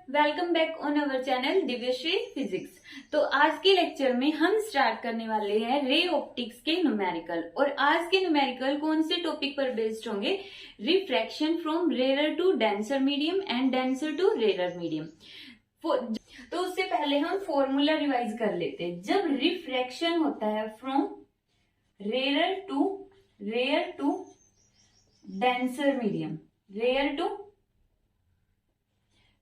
Welcome back on our channel Divyashree physics. तो आज के लेक्चर में हम स्टार्ट करने वाले हैं रे ऑप्टिक्स के न्यूमेरिकल। और आज के न्यूमेरिकल कौन से टॉपिक पर बेस्ड होंगे? Refraction from rare to denser medium and denser to rare medium. तो उससे पहले हम फॉर्मूला रिवाइज कर लेते हैं। जब रिफ्रैक्शन होता है from rare to denser medium, rare to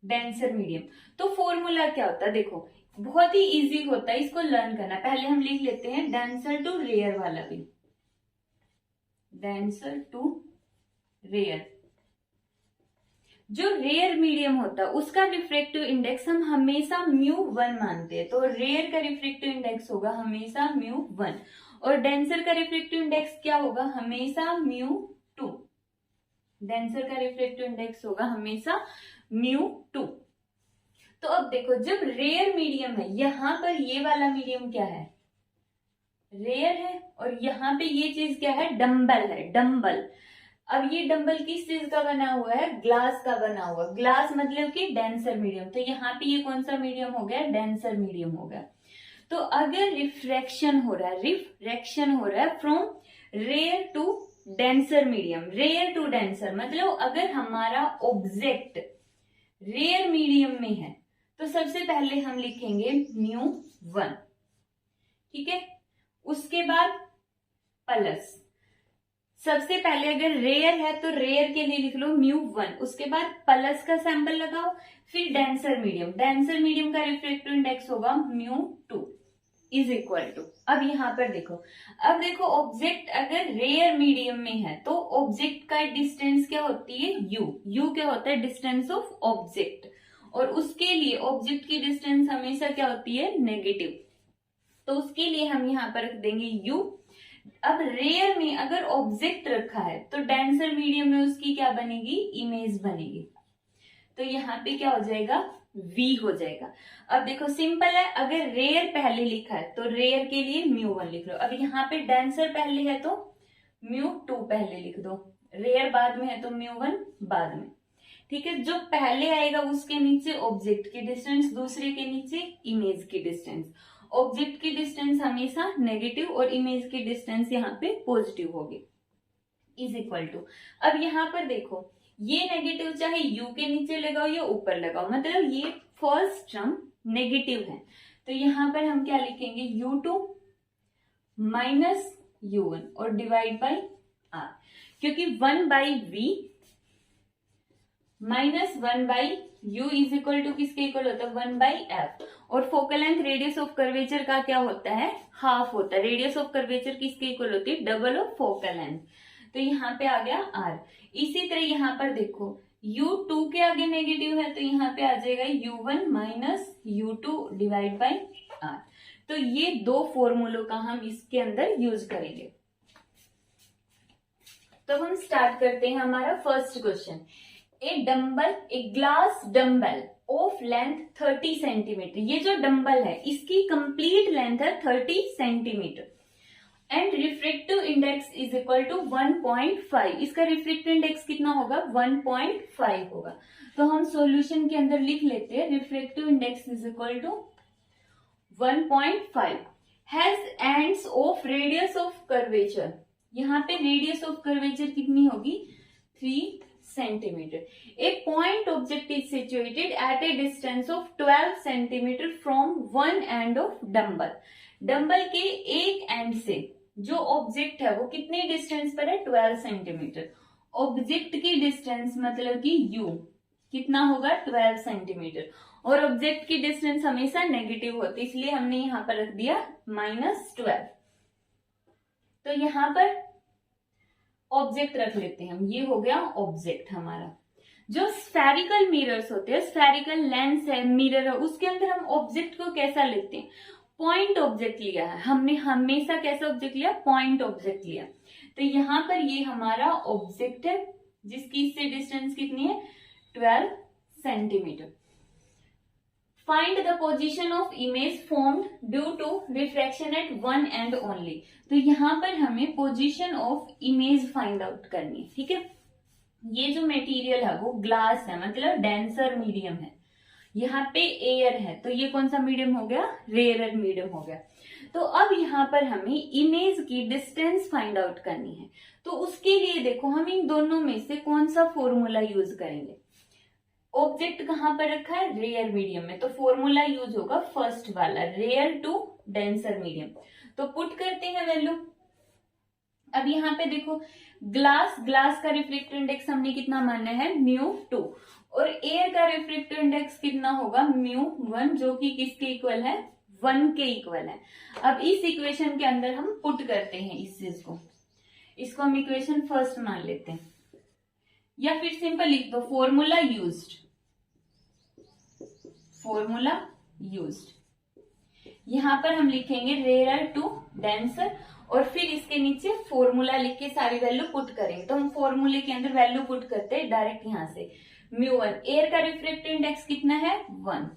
denser medium, तो फॉर्मूला क्या होता है? देखो बहुत ही इजी होता है, इसको लर्न करना। पहले हम लिख लेते हैं डेंसर टू रेयर वाला भी, डेंसर टू रेयर। जो रेयर मीडियम होता है उसका रिफ्रैक्टिव इंडेक्स हम हमेशा μ1 मानते हैं, तो रेयर का रिफ्रैक्टिव इंडेक्स होगा हमेशा μ1 और डेंसर का रिफ्रैक्टिव इंडेक्स क्या होगा? हमेशा μ2। डेंसर का रिफ्रैक्टिव इंडेक्स होगा हमेशा μ2। तो अब देखो जब रेयर मीडियम है, यहां पर ये वाला मीडियम क्या है? रेयर है, और यहाँ पे ये चीज क्या है? डंबल है, डंबल। अब ये डंबल किस चीज का बना हुआ है? ग्लास का बना हुआ। ग्लास मतलब कि डेंसर मीडियम, तो यहाँ पे ये कौन सा मीडियम हो गया? डेंसर मीडियम हो गया। तो अगर रिफ्रैक्शन हो रहा है from rare to denser medium, rare to denser मतलब अगर हमारा ऑब्जेक्ट रेयर मीडियम में है तो सबसे पहले हम लिखेंगे μ1, ठीक है। उसके बाद प्लस, सबसे पहले अगर रेयर है तो रेयर के लिए लिख लो μ1, उसके बाद प्लस का सैंपल लगाओ, फिर डेंसर मीडियम का रिफ्रैक्टिव इंडेक्स होगा μ2 इज इक्वल टू। अब यहां पर देखो ऑब्जेक्ट अगर रेयर मीडियम में है तो ऑब्जेक्ट का डिस्टेंस क्या होती है? यू क्या होता है? डिस्टेंस ऑफ ऑब्जेक्ट, और उसके लिए ऑब्जेक्ट की डिस्टेंस हमेशा क्या होती है? नेगेटिव। तो उसके लिए हम यहाँ पर रख देंगे यू। अब रेयर में अगर ऑब्जेक्ट रखा है तो डेंसर मीडियम में उसकी क्या बनेगी? इमेज बनेगी। तो यहाँ पे क्या हो जाएगा? V हो जाएगा। अब देखो सिंपल है, अगर रेयर पहले लिखा है तो रेयर के लिए μ1 लिख लो। अब यहाँ पे डेंसर पहले है तो μ2 पहले लिख दो, रेयर बाद में है तो μ1 बाद में, ठीक है। जो पहले आएगा उसके नीचे ऑब्जेक्ट की डिस्टेंस, दूसरे के नीचे इमेज की डिस्टेंस। ऑब्जेक्ट की डिस्टेंस हमेशा नेगेटिव और इमेज की डिस्टेंस यहाँ पे पॉजिटिव होगी, इज इक्वल टू। अब यहाँ पर देखो ये नेगेटिव चाहे u के नीचे लगाओ या ऊपर लगाओ, मतलब ये फर्स्ट टर्म नेगेटिव है, तो यहाँ पर हम क्या लिखेंगे? u2 माइनस u1 और डिवाइड बाई r, क्योंकि 1/v minus 1/u is equal to किसके इक्वल होता है? 1/f। और focal length radius of curvature का क्या होता है? हाफ होता है। रेडियस ऑफ कर्वेचर किसके इक्वल होती है? Double of focal length. तो यहाँ पे आ गया r। इसी तरह यहाँ पर देखो u2 के आगे नेगेटिव है तो यहाँ पे आ जाएगा u1 minus u2 divide by r। तो ये दो फॉर्मूलों का हम इसके अंदर यूज करेंगे। तो हम स्टार्ट करते हैं हमारा first question. A glass dumbbell of length 30 centimetre, ये जो डंबल है इसकी कंप्लीट लेंथ है 30 centimetre and refractive index is equal to 1.5। इसका रिफ्रैक्टिव इंडेक्स कितना होगा? 1.5 होगा। तो हम सॉल्यूशन के अंदर लिख लेते हैं refractive index is equal to 1.5 has ends of radius of curvature. यहाँ पे रेडियस ऑफ कर्वेचर कितनी होगी? 3 centimetre. A point object is situated at a distance of 12 centimetre from one end of dumbbell. Dumbbell के एक and से जो object है वो कितने डिस्टेंस पर है? 12 सेंटीमीटर। ऑब्जेक्ट की डिस्टेंस मतलब कि u कितना होगा? 12 सेंटीमीटर। और ऑब्जेक्ट की डिस्टेंस हमेशा नेगेटिव होती है, इसलिए हमने यहां पर रख दिया -12। तो यहां पर ऑब्जेक्ट रख लेते हैं हम, ये हो गया ऑब्जेक्ट हमारा। जो स्फेरिकल मिरर्स होते हैं, स्फेरिकल लेंस है, मिरर है, उसके अंदर हम ऑब्जेक्ट को कैसा लेते हैं? पॉइंट ऑब्जेक्ट लिया है हमने, हमेशा कैसा ऑब्जेक्ट लिया? पॉइंट ऑब्जेक्ट लिया। तो यहाँ पर ये हमारा ऑब्जेक्ट है जिसकी इससे डिस्टेंस कितनी है? 12 centimetre. Find the position of image formed due to refraction at one end only. तो यहाँ पर हमें position of image find out करनी है, ठीक है। ये जो मटेरियल है वो ग्लास है, मतलब डेंसर मीडियम है। यहाँ पे एयर है, तो ये कौन सा मीडियम हो गया, रेयरर मीडियम हो गया। तो अब यहाँ पर हमें इमेज की डिस्टेंस फाइंड आउट करनी है। तो उसके लिए देखो हम इन दोनों में से कौन सा फॉर्मूला यूज करेंगे। ऑब्जेक्ट कहाँ पर रखा है, रेयर मीडियम में, तो फॉर्मूला यूज होगा फर्स्ट वाला, रेयर टू डेंसर मीडियम। तो पुट करते हैं वैल्यू। अब यहाँ पे देखो ग्लास का रिफ्रैक्टिव इंडेक्स हमने कितना माना है, μ2, और एयर का रिफ्रैक्टिव इंडेक्स कितना होगा, μ1, जो कि किसके इक्वल है, 1 के इक्वल है। अब इस इक्वेशन के अंदर हम पुट करते हैं इस चीज को, इसको हम इक्वेशन फर्स्ट मान लेते हैं, या फिर सिंपल लिख दो फॉर्मूला यूज्ड, फॉर्मूला यूज्ड। यहां पर हम लिखेंगे रेयर टू डेंसर, और फिर इसके नीचे फॉर्मूला लिख के सारी वैल्यू पुट करेंगे। तो हम फॉर्मूले के अंदर वैल्यू पुट करते हैं डायरेक्ट यहां से, μ1, एयर का रिफ्रैक्टिव इंडेक्स कितना है, 1,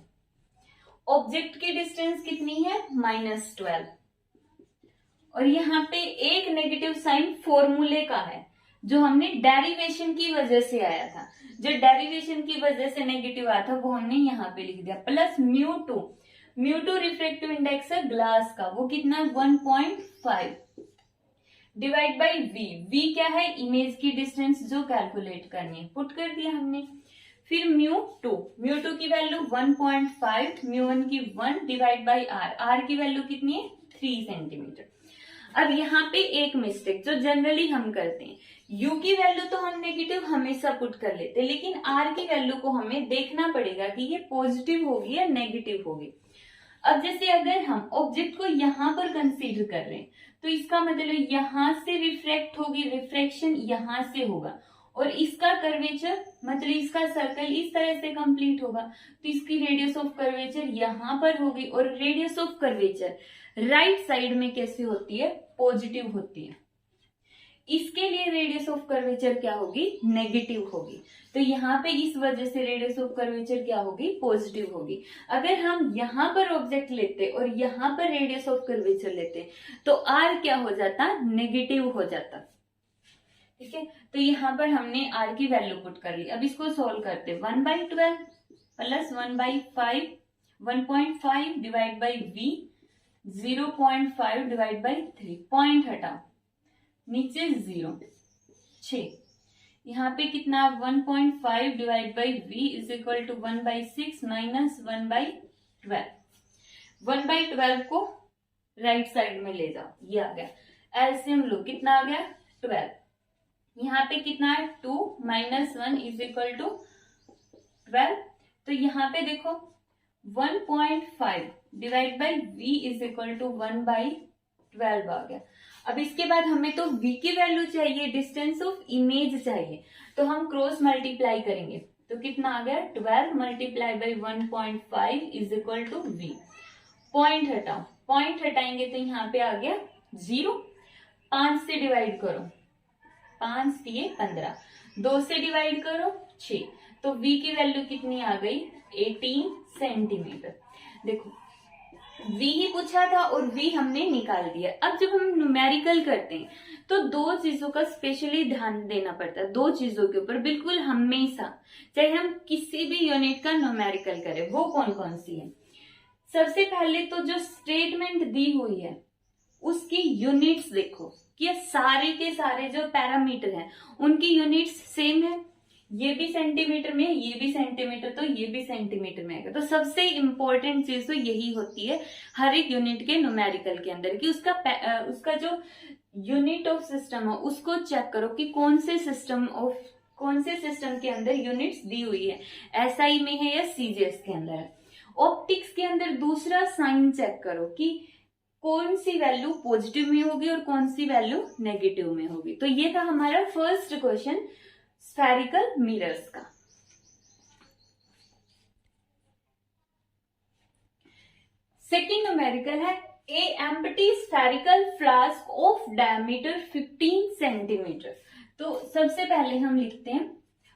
ऑब्जेक्ट की डिस्टेंस कितनी है, -12, और यहाँ पे एक नेगेटिव साइन फॉर्मूले का है जो हमने डेरिवेशन की वजह से आया था, जो डेरिवेशन की वजह से नेगेटिव आया था वो हमने यहाँ पे लिख दिया, प्लस μ2 रिफ्रैक्टिव इंडेक्स है ग्लास का, वो कितना है 1.5, डिवाइड बाई v क्या है, इमेज की डिस्टेंस जो कैलकुलेट करनी है, पुट कर दिया हमने। फिर μ2 की वैल्यू 1.5, μ1 की 1, डिवाइड बाई r की वैल्यू कितनी है, 3 सेंटीमीटर। अब यहाँ पे एक मिस्टेक जो जनरली हम करते हैं, u की वैल्यू तो हम नेगेटिव हमेशा पुट कर लेते हैं, लेकिन r की वैल्यू को हमें देखना पड़ेगा कि ये पॉजिटिव होगी या नेगेटिव होगी। अब जैसे अगर हम ऑब्जेक्ट को यहाँ पर कंसीडर कर रहे हैं, तो इसका मतलब यहाँ से रिफ्रैक्ट होगी, रिफ्रैक्शन यहाँ से होगा, और इसका कर्वेचर मतलब इसका सर्कल इस तरह से कंप्लीट होगा, तो इसकी रेडियस ऑफ कर्वेचर यहाँ पर होगी, और radius of curvature right side में कैसे होती है, पॉजिटिव होती है। इसके लिए रेडियस ऑफ कर्वेचर क्या होगी, नेगेटिव होगी। तो यहाँ पे इस वजह से रेडियस ऑफ कर्वेचर क्या होगी, पॉजिटिव होगी। अगर हम यहाँ पर ऑब्जेक्ट लेते और यहाँ पर रेडियस ऑफ कर्वेचर लेते तो आर क्या हो जाता, नेगेटिव हो जाता। ठीक है, तो यहाँ पर हमने आर की वैल्यू पुट कर ली। अब इसको सोल्व करते, 1/12 plus 1/5, 1.5 divide by v, 0.5 divide by 3, point हटाओ, नीचे 0, 6, यहाँ पे कितना 1.5 divide by v is equal to 1/6 minus 1/12, 1/12 को राइट साइड में ले जाओ, ये आ गया। एलसीएम लो, कितना आ गया 12, यहाँ पे कितना है 2 माइनस 1 इज इक्वल टू 12, तो यहाँ पे देखो 1.5 divide by v is equal to 1/12 आ गया। अब इसके बाद हमें तो v की वैल्यू चाहिए, डिस्टेंस ऑफ इमेज चाहिए, तो हम क्रॉस मल्टीप्लाई करेंगे, तो कितना आ गया 12 multiply by 1.5 is equal to v, point हटाओ, पॉइंट हटाएंगे तो यहाँ पे आ गया 0, 5 से डिवाइड करो, 5 दिए 15, 2 से डिवाइड करो 6, तो v की वैल्यू कितनी आ गई 18 सेंटीमीटर। देखो v ही पूछा था और v हमने निकाल दिया। अब जब हम न्यूमेरिकल करते हैं तो दो चीजों का स्पेशली ध्यान देना पड़ता है, दो चीजों के ऊपर बिल्कुल हमेशा, चाहे हम किसी भी यूनिट का न्यूमेरिकल करें, वो कौन कौन सी है। सबसे पहले तो जो स्टेटमेंट दी हुई है उसकी यूनिट्स देखो कि सारे के सारे जो पैरामीटर हैं उनकी यूनिट्स सेम है, ये भी सेंटीमीटर में, ये भी सेंटीमीटर, तो ये भी सेंटीमीटर में आएगा। तो सबसे इंपॉर्टेंट चीज तो यही होती है हर एक यूनिट के न्यूमेरिकल के अंदर कि उसका जो यूनिट ऑफ सिस्टम है उसको चेक करो कि कौन से सिस्टम के अंदर यूनिट्स दी हुई है, एसआई में है या सीजीएस के अंदर है। ऑप्टिक्स के अंदर दूसरा साइन चेक करो कि कौन सी वैल्यू पॉजिटिव में होगी और कौन सी वैल्यू नेगेटिव में होगी। तो ये था हमारा फर्स्ट क्वेश्चन स्फेरिकल मिरर्स का। सेकेंड न्यूमेरिकल है a empty spherical flask of diameter 15 centimetre. तो सबसे पहले हम लिखते हैं,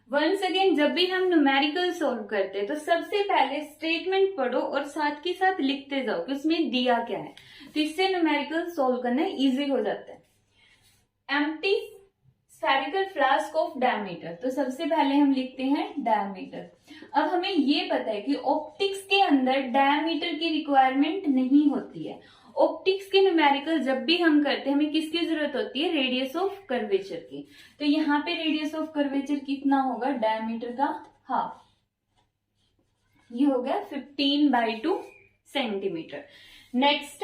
वंस अगेन जब भी हम न्यूमेरिकल सॉल्व करते हैं तो सबसे पहले स्टेटमेंट पढ़ो और साथ के साथ लिखते जाओ कि उसमें दिया क्या है, तो इससे न्यूमेरिकल सॉल्व करना इजी हो जाता है। Empty spherical flask of diameter, तो सबसे पहले हम लिखते हैं डायमीटर। अब हमें ये पता है कि ऑप्टिक्स के अंदर डायमीटर की रिक्वायरमेंट नहीं होती है। ऑप्टिक्स के न्यूमेरिकल जब भी हम करते हैं हमें किसकी जरूरत होती है, रेडियस ऑफ कर्वेचर की। तो यहाँ पे रेडियस ऑफ कर्वेचर कितना होगा, डायमीटर का हाफ, ये हो गया 15/2 centimetre. Next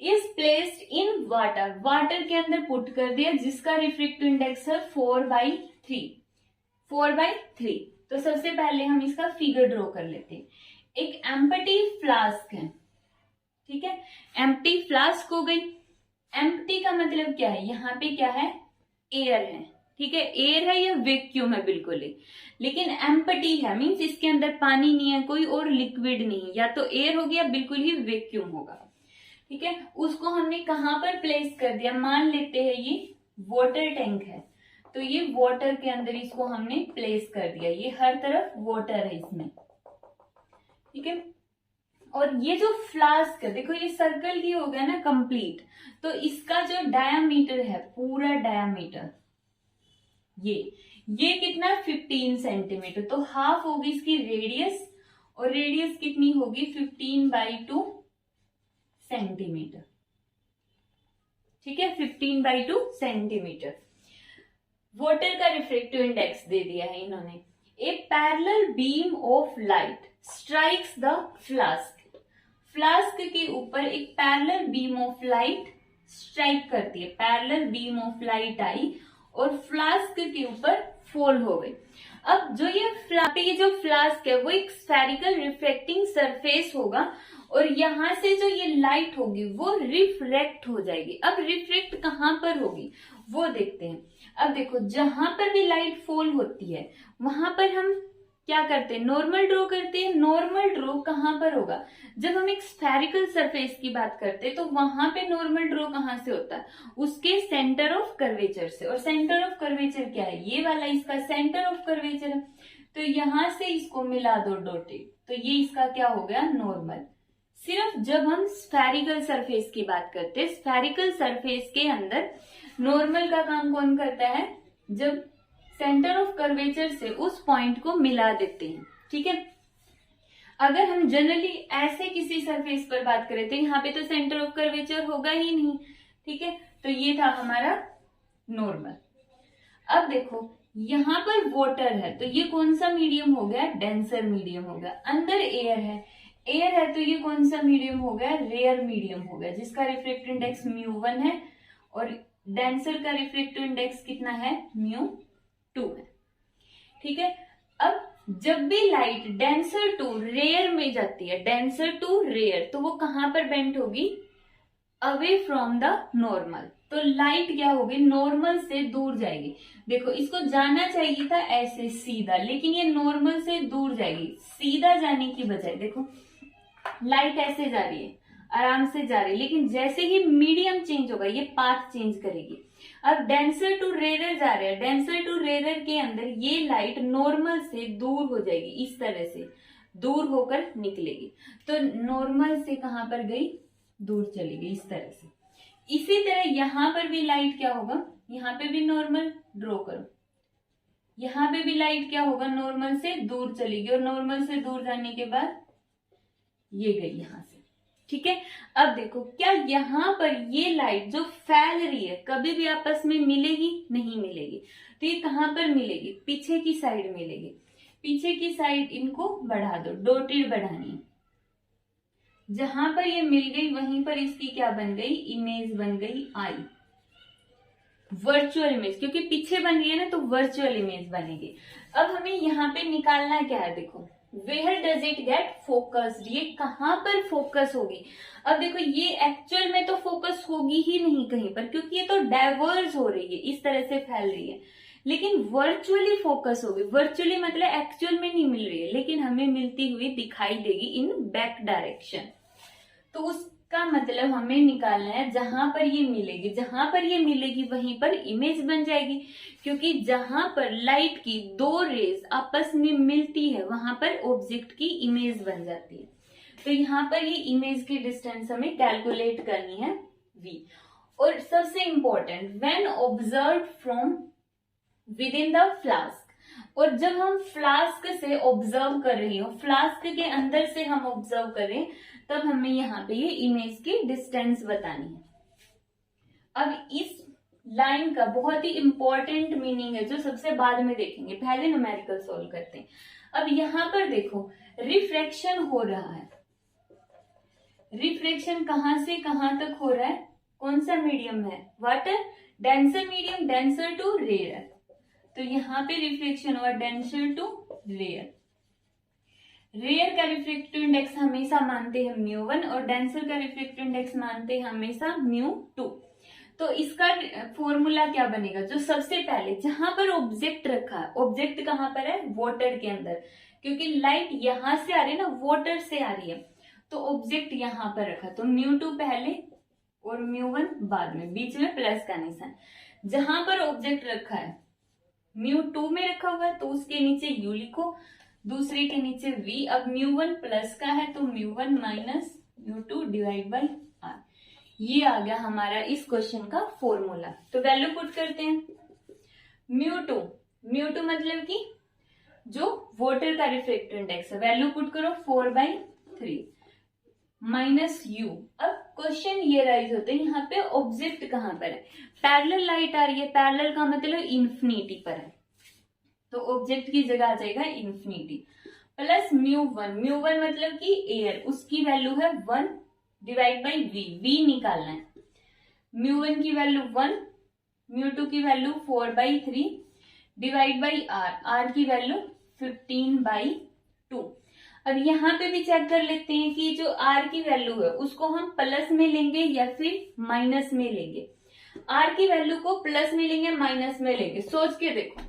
is placed in water, water के अंदर पुट कर दिया जिसका रिफ्रैक्टिव इंडेक्स है 4/3। तो सबसे पहले हम इसका फिगर ड्रॉ कर लेते हैं। एक एम्प्टी फ्लास्क है, ठीक है, एम्प्टी फ्लास्क हो गई। एम्प्टी का मतलब क्या है, यहाँ पे क्या है, एयर है, ठीक है, एयर है या वैक्यूम है बिल्कुल ही, लेकिन एम्प्टी है मीन्स इसके अंदर पानी नहीं है कोई और लिक्विड नहीं, या तो एयर हो गया बिल्कुल ही वैक्यूम होगा, ठीक है। उसको हमने कहां पर प्लेस कर दिया, मान लेते हैं ये वाटर टैंक है, तो ये वाटर के अंदर इसको हमने प्लेस कर दिया, ये हर तरफ वाटर है इसमें, ठीक है। और ये जो फ्लास्क है देखो ये सर्कल की हो गया ना कंप्लीट, तो इसका जो डायामीटर है पूरा डायामीटर ये कितना 15 सेंटीमीटर, तो हाफ होगी इसकी रेडियस, और रेडियस कितनी होगी 15/2 सेंटीमीटर, ठीक है, 15/2 सेंटीमीटर। वाटर का रिफ्रैक्टिव इंडेक्स दे दिया है इन्होंने। A parallel beam of light strikes the flask, flask के ऊपर एक parallel beam of light strike करती है, पैरेलल बीम ऑफ लाइट आई और फ्लास्क के ऊपर फॉल हो गई। अब जो ये जो फ्लास्क है वो एक स्फेरिकल रिफ्लेक्टिंग सरफेस होगा, और यहां से जो ये लाइट होगी वो रिफ्रेक्ट हो जाएगी। अब रिफ्रेक्ट कहां पर होगी वो देखते हैं। अब देखो जहां पर भी लाइट फॉल होती है वहां पर हम क्या करते हैं, नॉर्मल ड्रॉ करते हैं। नॉर्मल ड्रॉ कहां पर होगा, जब हम एक स्फेरिकल सरफेस की बात करते हैं तो वहां पे नॉर्मल ड्रॉ कहां से होता है, उसके सेंटर ऑफ कर्वेचर से। और सेंटर ऑफ कर्वेचर क्या है, ये वाला इसका सेंटर ऑफ कर्वेचर है, तो यहां से इसको मिला दो डॉटेड, तो ये इसका क्या हो गया, नॉर्मल। सिर्फ जब हम स्फेरिकल सरफेस की बात करते हैं, स्फेरिकल सरफेस के अंदर नॉर्मल का काम कौन करता है, जब सेंटर ऑफ कर्वेचर से उस पॉइंट को मिला देते हैं, ठीक है। अगर हम जनरली ऐसे किसी सरफेस पर बात करें तो यहाँ पे तो सेंटर ऑफ कर्वेचर होगा ही नहीं, ठीक है, तो ये था हमारा नॉर्मल। अब देखो यहाँ पर वाटर है, तो ये कौन सा मीडियम हो गया, डेंसर मीडियम हो गया। अंदर एयर है तो ये कौन सा मीडियम हो गया, रेयर मीडियम हो गया, जिसका रिफ्रैक्टिव इंडेक्स μ1 है, और डेंसर का रिफ्रैक्टिव इंडेक्स कितना है, μ2 है, ठीक है। अब जब भी लाइट डेंसर टू रेयर में जाती है, डेंसर टू रेयर, तो वो कहां पर बेंट होगी, अवे फ्रॉम द नॉर्मल। तो लाइट क्या होगी, नॉर्मल से दूर जाएगी। देखो इसको जाना चाहिए था ऐसे सीधा, लेकिन ये नॉर्मल से दूर जाएगी। सीधा जाने की बजाय देखो लाइट ऐसे जा रही है, आराम से जा रही है, लेकिन जैसे ही मीडियम चेंज होगा ये पाथ चेंज करेगी। अब डेंसर टू रेयर जा रहे हैं, डेंसर टू रेयर के अंदर ये लाइट नॉर्मल से दूर हो जाएगी, इस तरह से दूर होकर निकलेगी। तो नॉर्मल से कहां पर गई, दूर चली गई, इस तरह से। इसी तरह यहां पर भी लाइट क्या होगा, यहां पे भी नॉर्मल ड्रॉ करो, यहां पे भी लाइट क्या होगा, नॉर्मल से दूर चलेगी, और नॉर्मल से दूर जाने के बाद ये गई यहां से, ठीक है। अब देखो क्या यहाँ पर ये लाइट जो फैल रही है कभी भी आपस में मिलेगी, नहीं मिलेगी। तो ये कहां पर मिलेगी, पीछे की साइड मिलेगी। पीछे की साइड इनको बढ़ा दो, डॉटेड बढ़ानी है। जहां पर ये मिल गई वहीं पर इसकी क्या बन गई, इमेज बन गई आई, वर्चुअल इमेज, क्योंकि पीछे बन रही है ना तो वर्चुअल इमेज बनेगी। अब हमें यहाँ पे निकालना क्या है, देखो where does it get focused, ये कहां पर फोकस होगी। अब देखो ये एक्चुअल में तो फोकस होगी ही नहीं कहीं पर, क्योंकि ये तो डाइवर्ज हो रही है, इस तरह से फैल रही है, लेकिन वर्चुअली फोकस होगी। वर्चुअली मतलब एक्चुअल में नहीं मिल रही है, लेकिन हमें मिलती हुई दिखाई देगी इन बैक डायरेक्शन। तो उसका मतलब हमें निकालना है जहां पर ये मिलेगी, जहां पर ये मिलेगी वहीं पर इमेज बन जाएगी, क्योंकि जहां पर लाइट की दो रेज आपस में मिलती है वहां पर ऑब्जेक्ट की इमेज बन जाती है। तो यहाँ पर ये इमेज की डिस्टेंस हमें कैलकुलेट करनी है v। और सबसे important, when observe from with in the flask, और जब हम फ्लास्क से ऑब्जर्व कर रही हो, फ्लास्क के अंदर से हम ऑब्जर्व करें, तब हमें यहाँ पे ये इमेज की डिस्टेंस बतानी है। अब इस लाइन का बहुत ही इंपॉर्टेंट मीनिंग है जो सबसे बाद में देखेंगे, पहले न्यूमेरिकल सोल्व करते हैं। अब यहाँ पर देखो रिफ्रैक्शन हो रहा है, रिफ्रैक्शन कहां से कहां तक हो रहा है, कौन सा मीडियम है, water, denser medium, denser to rare, तो यहाँ पे रिफ्लेक्शन हुआ डेंसर टू रेयर। रेयर का रिफ्रैक्टिव इंडेक्स हमेशा मानते हैं μ1 और डेंसर का रिफ्रैक्टिव इंडेक्स मानते हैं हमेशा μ2। तो इसका फॉर्मूला क्या बनेगा, जो सबसे पहले जहां पर ऑब्जेक्ट रखा है, ऑब्जेक्ट कहां पर है, वाटर के अंदर, क्योंकि लाइट यहां से आ रही है ना, वाटर से आ रही है, तो ऑब्जेक्ट यहां पर रखा, तो μ2 पहले और μ1 बाद में, बीच में प्लस का निशान। जहां पर ऑब्जेक्ट रखा है μ2 में रखा हुआ है तो उसके नीचे u लिखो, दूसरे के नीचे v। अब μ1 प्लस का है तो μ1 माइनस μ2 डिवाइड बाई r। ये आ गया हमारा इस क्वेश्चन का फॉर्मूला। तो वैल्यू पुट करते हैं, μ2 मतलब कि जो वाटर का रिफ्रैक्टिव इंडेक्स है, वैल्यू पुट करो 4/3 माइनस u। अब क्वेश्चन ये राइज होता है, यहाँ पे ऑब्जेक्ट कहां पर है, पैरेलल लाइट आ रही है, पैरेलल का मतलब इन्फिनिटी पर है, तो ऑब्जेक्ट की जगह आ जाएगा इन्फिनिटी, प्लस μ1 मतलब कि एयर, उसकी वैल्यू है 1 डिवाइड बाई v निकालना है, μ1 की वैल्यू 1, μ2 की वैल्यू 4/3 डिवाइड बाई r की वैल्यू 15/2। अब यहाँ पे भी चेक कर लेते हैं कि जो r की वैल्यू है उसको हम प्लस में लेंगे या फिर माइनस में लेंगे। r की वैल्यू को प्लस में लेंगे माइनस में लेंगे, सोच के देखो।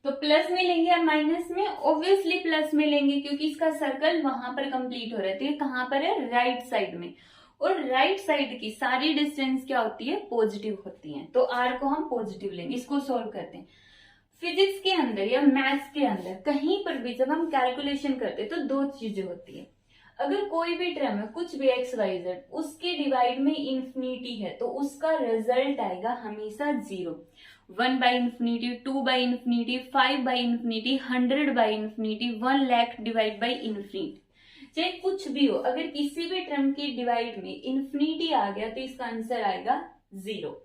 तो प्लस में लेंगे या माइनस में, ऑब्वियसली प्लस में लेंगे क्योंकि इसका सर्कल वहां पर कंप्लीट हो रहा है, तो ये कहां पर है, राइट साइड में, और राइट साइड की सारी डिस्टेंस क्या होती है, पॉजिटिव होती है, तो r को हम पॉजिटिव लेंगे। इसको सोल्व करते हैं। फिजिक्स के अंदर या मैथ्स के अंदर कहीं पर भी जब हम कैलकुलेशन करते हैं तो दो चीजें होती है, अगर कोई भी टर्म है कुछ भी एक्स वाई जेड, उसके डिवाइड में इंफिनिटी है तो उसका रिजल्ट आएगा हमेशा 0, 1/इंफिनिटी, 2/इंफिनिटी, 5/इंफिनिटी, 100/इंफिनिटी, 1 लाख डिवाइड बाई इंफिनिटी, चाहे कुछ भी हो, अगर किसी भी टर्म के डिवाइड में इंफिनिटी आ गया तो इसका आंसर आएगा 0,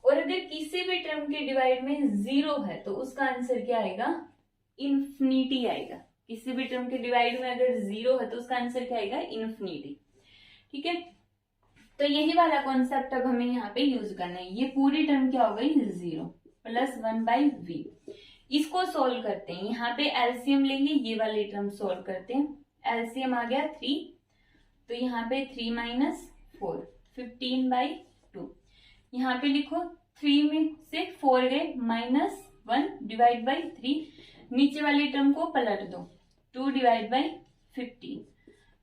और अगर किसी भी टर्म के डिवाइड में 0 है तो उसका आंसर क्या आएगा, इंफिनिटी आएगा। किसी भी टर्म के डिवाइड में अगर 0 है तो उसका आंसर क्या आएगा, इंफिनिटी। ठीक है, तो यही वाला कॉन्सेप्ट अब हमें यहाँ पे यूज करना है। ये पूरी टर्म क्या हो गई, 0 प्लस 1/v। इसको सोल्व करते हैं, यहाँ पे एलसीएम लेंगे, ये वाली टर्म सोल्व करते हैं। एलसीएम आ गया 3, तो यहाँ पे 3 माइनस 4, 15/2। यहाँ पे लिखो 3 में से 4 गए, माइनस 1 डिवाइड बाई 3, नीचे वाली टर्म को पलट दो, 2 डिवाइड बाई 15,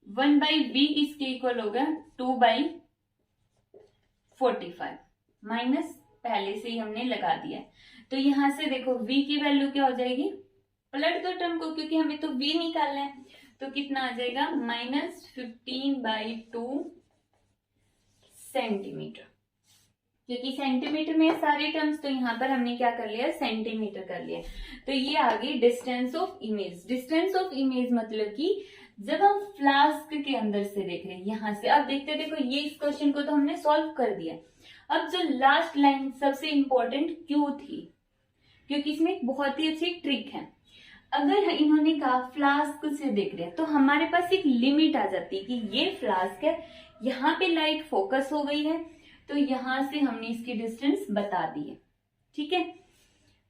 1/v इसके इक्वल हो गया 2/45, माइनस पहले से ही हमने लगा दिया। तो यहां से देखो v की वैल्यू क्या हो जाएगी, पलट दो टर्म को क्योंकि हमें तो v निकालना है, तो कितना आ जाएगा, -15/2 सेंटीमीटर, क्योंकि सेंटीमीटर में सारे टर्म्स, तो यहाँ पर हमने क्या कर लिया, सेंटीमीटर कर लिया। तो ये आ गई distance of image. Distance of image मतलब कि जब हम फ्लास्क के अंदर से देख रहे हैं, यहां से, अब देखते देखो ये इस क्वेश्चन को तो हमने सॉल्व कर दिया। अब जो लास्ट लाइन सबसे इंपॉर्टेंट क्यों थी, क्योंकि इसमें एक बहुत ही अच्छी ट्रिक है। अगर इन्होंने कहा फ्लास्क से देख रहे हैं तो हमारे पास एक लिमिट आ जाती है कि ये फ्लास्क है, यहाँ पे लाइट फोकस हो गई है, तो यहां से हमने इसकी डिस्टेंस बता दी है। ठीक है,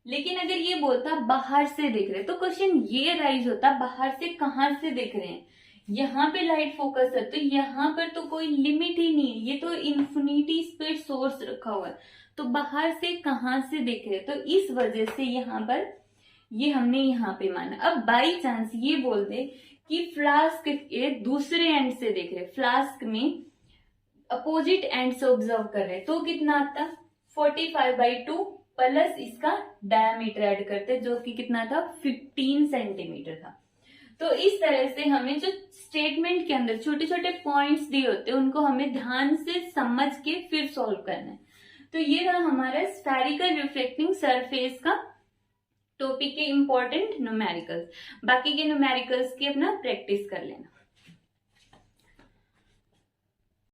लेकिन अगर ये बोलता बाहर से देख रहे हैं तो क्वेश्चन ये राइज होता, बाहर से कहां से देख रहे हैं, यहाँ पे लाइट फोकस है तो यहाँ पर तो कोई लिमिट ही नहीं है, ये तो इन्फिनिटी स्पीड सोर्स रखा हुआ है, तो बाहर से कहां से देख रहे हैं, तो इस वजह से यहाँ पर ये हमने यहाँ पे माना। अब बाई चांस ये बोल दे कि फ्लास्क के दूसरे एंड से देख रहे, फ्लास्क में अपोजिट एंड से ऑब्जर्व कर रहे, तो कितना आता, 45/2 प्लस इसका डायमीटर ऐड करते जो कि कितना था, 15 सेंटीमीटर था। तो इस तरह से हमें जो स्टेटमेंट के अंदर छोटे छोटे पॉइंट्स दिए होते हैं उनको हमें ध्यान से समझ के फिर सॉल्व करना है। तो ये रहा हमारा स्फेरिकल रिफ्लेक्टिंग सरफेस का टॉपिक के इंपॉर्टेंट न्यूमेरिकल्स। बाकी के न्यूमेरिकल्स की अपना प्रैक्टिस कर लेना।